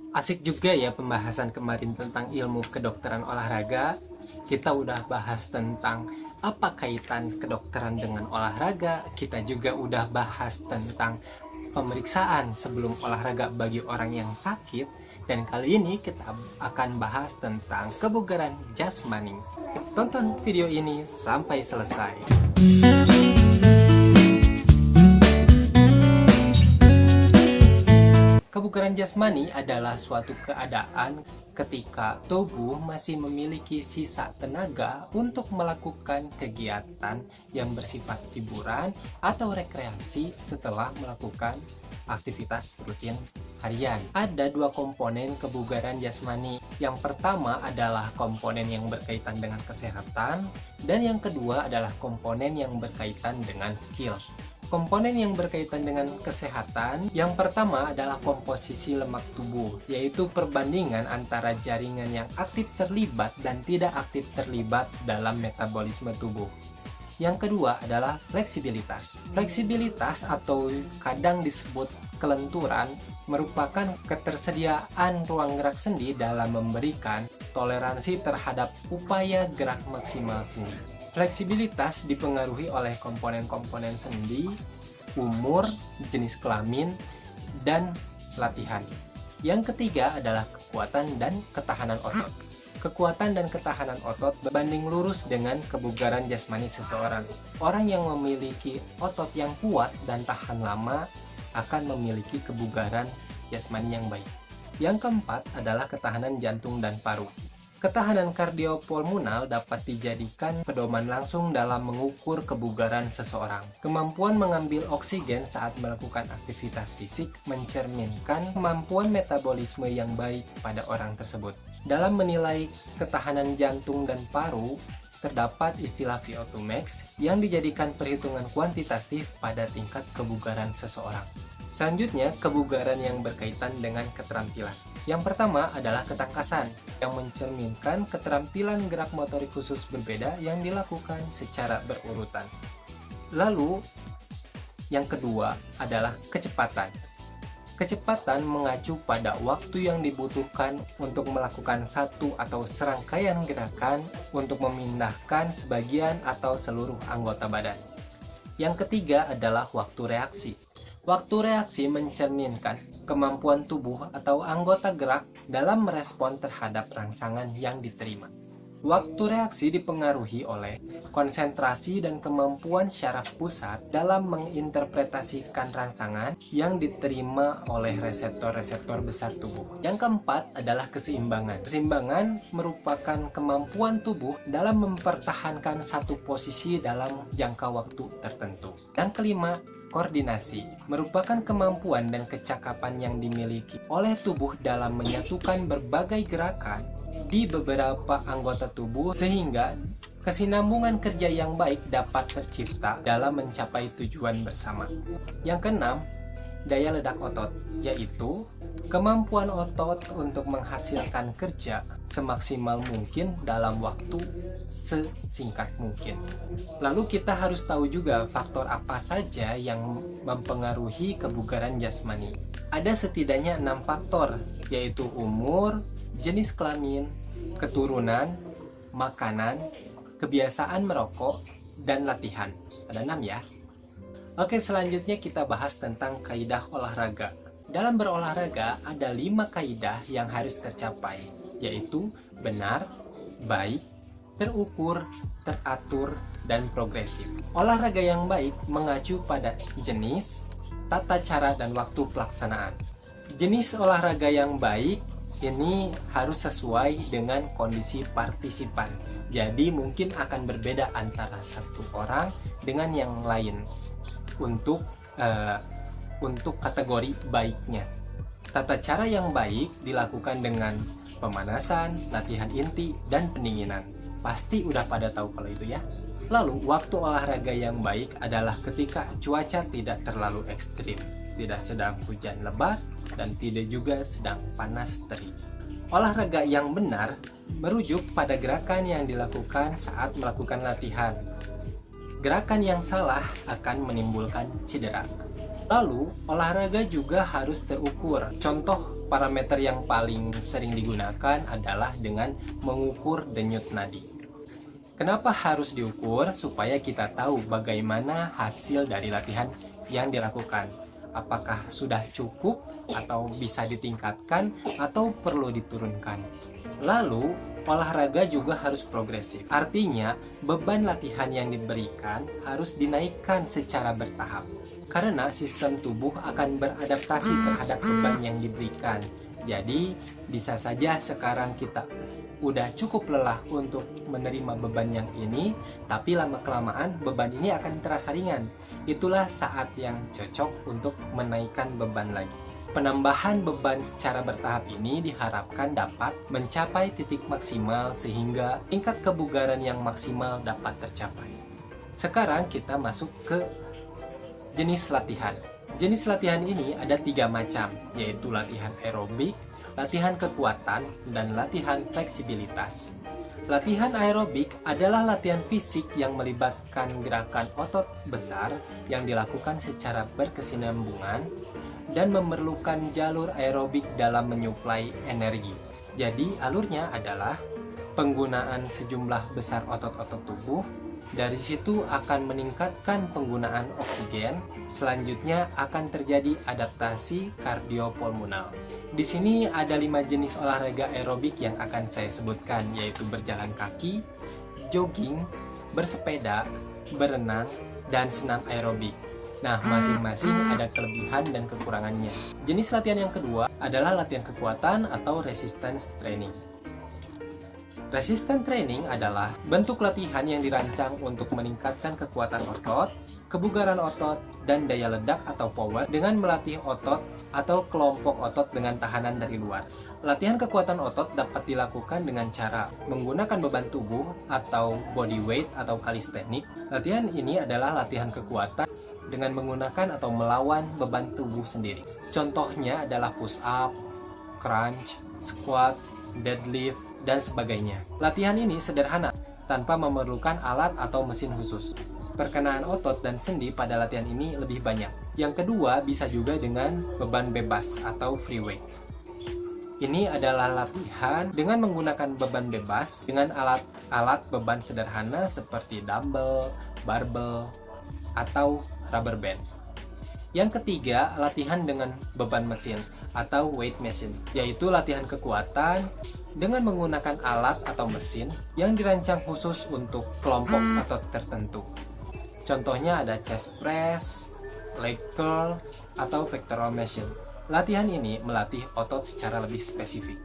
Asik juga ya pembahasan kemarin tentang ilmu kedokteran olahraga. Kita udah bahas tentang apa kaitan kedokteran dengan olahraga. Kita juga udah bahas tentang pemeriksaan sebelum olahraga bagi orang yang sakit. Dan kali ini kita akan bahas tentang kebugaran jasmani. Tonton video ini sampai selesai. Kebugaran jasmani adalah suatu keadaan ketika tubuh masih memiliki sisa tenaga untuk melakukan kegiatan yang bersifat hiburan atau rekreasi setelah melakukan aktivitas rutin harian. Ada dua komponen kebugaran jasmani. Yang pertama adalah komponen yang berkaitan dengan kesehatan, dan yang kedua adalah komponen yang berkaitan dengan skill. Komponen yang berkaitan dengan kesehatan, yang pertama adalah komposisi lemak tubuh, yaitu perbandingan antara jaringan yang aktif terlibat dan tidak aktif terlibat dalam metabolisme tubuh. Yang kedua adalah fleksibilitas. Fleksibilitas atau kadang disebut kelenturan merupakan ketersediaan ruang gerak sendi dalam memberikan toleransi terhadap upaya gerak maksimal sendi. Fleksibilitas dipengaruhi oleh komponen-komponen sendi, umur, jenis kelamin, dan latihan. Yang ketiga adalah kekuatan dan ketahanan otot. Kekuatan dan ketahanan otot berbanding lurus dengan kebugaran jasmani seseorang. Orang yang memiliki otot yang kuat dan tahan lama akan memiliki kebugaran jasmani yang baik. Yang keempat adalah ketahanan jantung dan paru. Ketahanan kardiopulmonal dapat dijadikan pedoman langsung dalam mengukur kebugaran seseorang. Kemampuan mengambil oksigen saat melakukan aktivitas fisik mencerminkan kemampuan metabolisme yang baik pada orang tersebut. Dalam menilai ketahanan jantung dan paru, terdapat istilah VO2 max yang dijadikan perhitungan kuantitatif pada tingkat kebugaran seseorang. Selanjutnya, kebugaran yang berkaitan dengan keterampilan. Yang pertama adalah ketangkasan, yang mencerminkan keterampilan gerak motorik khusus berbeda yang dilakukan secara berurutan. Lalu, yang kedua adalah kecepatan. Kecepatan mengacu pada waktu yang dibutuhkan untuk melakukan satu atau serangkaian gerakan untuk memindahkan sebagian atau seluruh anggota badan. Yang ketiga adalah waktu reaksi. Waktu reaksi mencerminkan kemampuan tubuh atau anggota gerak dalam merespon terhadap rangsangan yang diterima. Waktu reaksi dipengaruhi oleh konsentrasi dan kemampuan syaraf pusat dalam menginterpretasikan rangsangan yang diterima oleh reseptor-reseptor besar tubuh. Yang keempat adalah keseimbangan. Keseimbangan merupakan kemampuan tubuh dalam mempertahankan satu posisi dalam jangka waktu tertentu. Yang kelima, koordinasi merupakan kemampuan dan kecakapan yang dimiliki oleh tubuh dalam menyatukan berbagai gerakan di beberapa anggota tubuh sehingga kesinambungan kerja yang baik dapat tercipta dalam mencapai tujuan bersama. Yang keenam, daya ledak otot, yaitu kemampuan otot untuk menghasilkan kerja semaksimal mungkin dalam waktu sesingkat mungkin. Lalu kita harus tahu juga faktor apa saja yang mempengaruhi kebugaran jasmani. Ada setidaknya 6 faktor, yaitu umur, jenis kelamin, keturunan, makanan, kebiasaan merokok, dan latihan. Ada 6 ya. Oke, selanjutnya kita bahas tentang kaidah olahraga. Dalam berolahraga ada 5 kaidah yang harus tercapai, yaitu benar, baik, terukur, teratur, dan progresif. Olahraga yang baik mengacu pada jenis, tata cara, dan waktu pelaksanaan. Jenis olahraga yang baik ini harus sesuai dengan kondisi partisipan. Jadi mungkin akan berbeda antara satu orang dengan yang lain untuk kategori baiknya. Tata cara yang baik dilakukan dengan pemanasan, latihan inti, dan pendinginan. Pasti udah pada tahu kalau itu ya. Lalu, waktu olahraga yang baik adalah ketika cuaca tidak terlalu ekstrim, tidak sedang hujan lebat, dan tidak juga sedang panas terik. Olahraga yang benar merujuk pada gerakan yang dilakukan saat melakukan latihan. Gerakan yang salah akan menimbulkan cedera. Lalu, olahraga juga harus terukur. Contoh parameter yang paling sering digunakan adalah dengan mengukur denyut nadi. Kenapa harus diukur? Supaya kita tahu bagaimana hasil dari latihan yang dilakukan. Apakah sudah cukup atau bisa ditingkatkan atau perlu diturunkan. Lalu, olahraga juga harus progresif. Artinya, beban latihan yang diberikan harus dinaikkan secara bertahap. Karena sistem tubuh akan beradaptasi terhadap beban yang diberikan. Jadi, bisa saja sekarang kita udah cukup lelah untuk menerima beban yang ini, tapi lama-kelamaan beban ini akan terasa ringan. Itulah saat yang cocok untuk menaikkan beban lagi. Penambahan beban secara bertahap ini diharapkan dapat mencapai titik maksimal sehingga tingkat kebugaran yang maksimal dapat tercapai. Sekarang kita masuk ke jenis latihan. Jenis latihan ini ada 3 macam, yaitu latihan aerobik, latihan kekuatan, dan latihan fleksibilitas. Latihan aerobik adalah latihan fisik yang melibatkan gerakan otot besar yang dilakukan secara berkesinambungan dan memerlukan jalur aerobik dalam menyuplai energi. Jadi alurnya adalah penggunaan sejumlah besar otot-otot tubuh. Dari situ akan meningkatkan penggunaan oksigen. Selanjutnya akan terjadi adaptasi kardiopulmonal. Di sini ada 5 jenis olahraga aerobik yang akan saya sebutkan, yaitu berjalan kaki, jogging, bersepeda, berenang, dan senam aerobik. Nah, masing-masing ada kelebihan dan kekurangannya. Jenis latihan yang kedua adalah latihan kekuatan atau resistance training. Resistance training adalah bentuk latihan yang dirancang untuk meningkatkan kekuatan otot, kebugaran otot, dan daya ledak atau power dengan melatih otot atau kelompok otot dengan tahanan dari luar. Latihan kekuatan otot dapat dilakukan dengan cara menggunakan beban tubuh atau body weight atau calisthenics. Latihan ini adalah latihan kekuatan dengan menggunakan atau melawan beban tubuh sendiri. Contohnya adalah push up, crunch, squat, deadlift, dan sebagainya. Latihan ini sederhana, tanpa memerlukan alat atau mesin khusus. Perkenaan otot dan sendi pada latihan ini lebih banyak. Yang kedua, bisa juga dengan beban bebas atau free weight. Ini adalah latihan dengan menggunakan beban bebas dengan alat-alat beban sederhana seperti dumbbell, barbel, atau rubber band. Yang ketiga, latihan dengan beban mesin atau weight machine, yaitu latihan kekuatan dengan menggunakan alat atau mesin yang dirancang khusus untuk kelompok otot tertentu. Contohnya ada chest press, leg curl, atau pectoral machine. Latihan ini melatih otot secara lebih spesifik.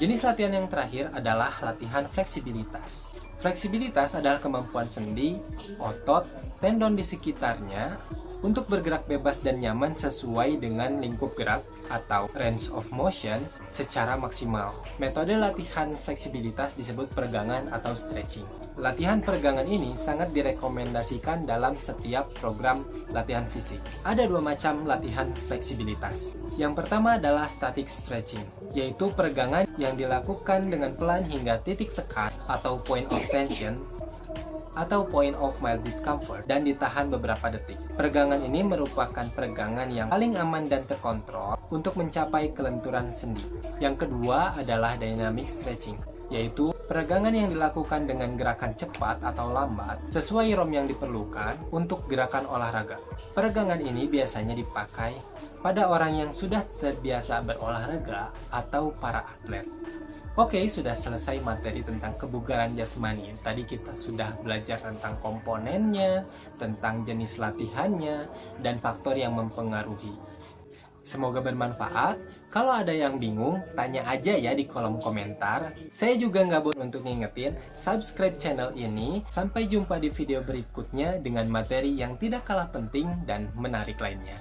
Jenis latihan yang terakhir adalah latihan fleksibilitas. Fleksibilitas adalah kemampuan sendi, otot, tendon di sekitarnya untuk bergerak bebas dan nyaman sesuai dengan lingkup gerak atau range of motion secara maksimal. Metode latihan fleksibilitas disebut peregangan atau stretching. Latihan peregangan ini sangat direkomendasikan dalam setiap program latihan fisik. Ada 2 macam latihan fleksibilitas. Yang pertama adalah static stretching, yaitu peregangan yang dilakukan dengan pelan hingga titik tekan atau point of tension atau point of mild discomfort dan ditahan beberapa detik. Peregangan ini merupakan peregangan yang paling aman dan terkontrol untuk mencapai kelenturan sendi. Yang kedua adalah dynamic stretching, yaitu peregangan yang dilakukan dengan gerakan cepat atau lambat sesuai ROM yang diperlukan untuk gerakan olahraga. Peregangan ini biasanya dipakai pada orang yang sudah terbiasa berolahraga atau para atlet. Oke, sudah selesai materi tentang kebugaran jasmani. Tadi kita sudah belajar tentang komponennya, tentang jenis latihannya, dan faktor yang mempengaruhi. Semoga bermanfaat. Kalau ada yang bingung, tanya aja ya di kolom komentar. Saya juga nggak bosan untuk ngingetin, subscribe channel ini. Sampai jumpa di video berikutnya dengan materi yang tidak kalah penting dan menarik lainnya.